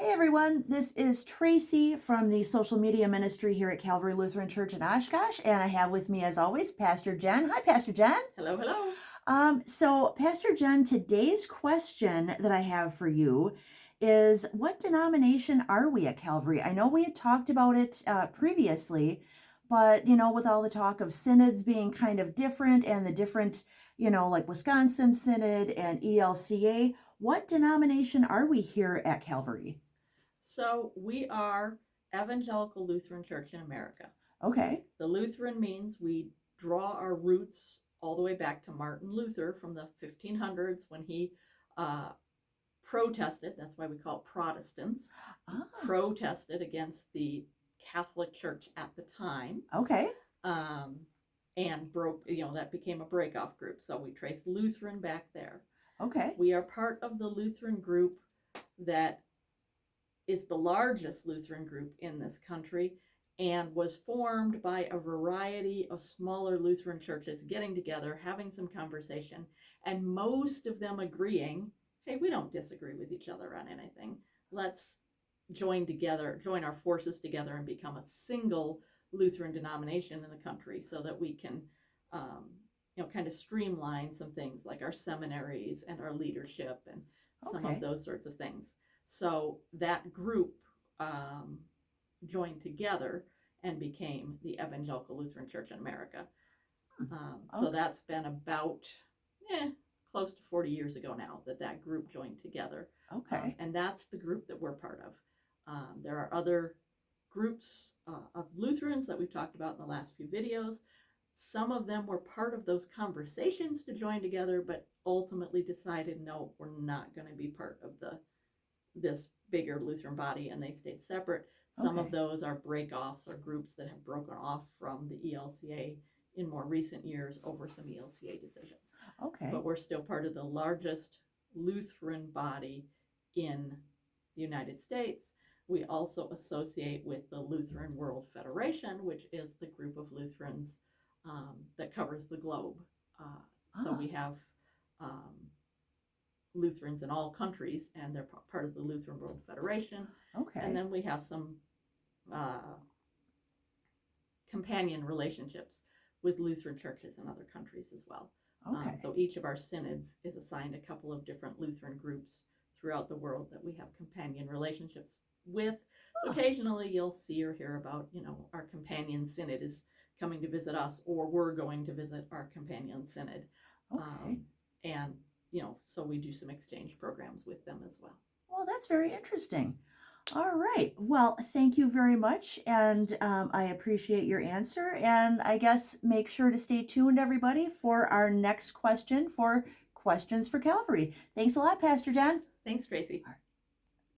Hey everyone, this is Tracy from the social media ministry here at Calvary Lutheran Church in Oshkosh, and I have with me, as always, Pastor Jen. Hi, Pastor Jen. Hello, hello. Pastor Jen, today's question that I have for you is, what denomination are we at Calvary? I know we had talked about it previously, but with all the talk of synods being kind of different and the different, like Wisconsin Synod and ELCA, what denomination are we here at Calvary? So we are Evangelical Lutheran Church in America. Okay. The Lutheran means we draw our roots all the way back to Martin Luther from the 1500s when he protested, that's why we call it Protestants, protested against the Catholic Church at the time. Okay. And broke, that became a breakoff group. So we trace Lutheran back there. Okay. We are part of the Lutheran group that is the largest Lutheran group in this country and was formed by a variety of smaller Lutheran churches getting together, having some conversation, and most of them agreeing, hey, we don't disagree with each other on anything. Let's join our forces together and become a single Lutheran denomination in the country so that we can kind of streamline some things like our seminaries and our leadership and some of those sorts of things. So that group joined together and became the Evangelical Lutheran Church in America. So that's been about close to 40 years ago now that group joined together. Okay. And that's the group that we're part of. There are other groups of Lutherans that we've talked about in the last few videos. Some of them were part of those conversations to join together, but ultimately decided, no, we're not going to be part of this bigger Lutheran body, and they stayed separate. Some of those are break-offs or groups that have broken off from the ELCA in more recent years over some ELCA decisions. Okay. But we're still part of the largest Lutheran body in the United States. We also associate with the Lutheran World Federation, which is the group of Lutherans that covers the globe. So we have Lutherans in all countries, and they're part of the Lutheran World Federation. Okay. And then we have some companion relationships with Lutheran churches in other countries as well. Okay. So each of our synods is assigned a couple of different Lutheran groups throughout the world that we have companion relationships with. So occasionally you'll see or hear about, our companion synod is coming to visit us, or we're going to visit our companion synod. Okay. And so we do some exchange programs with them as well. Well, that's very interesting. All right. Well, thank you very much. And I appreciate your answer. And I guess make sure to stay tuned, everybody, for our next question for Questions for Calvary. Thanks a lot, Pastor Jen. Thanks, Tracy. All right.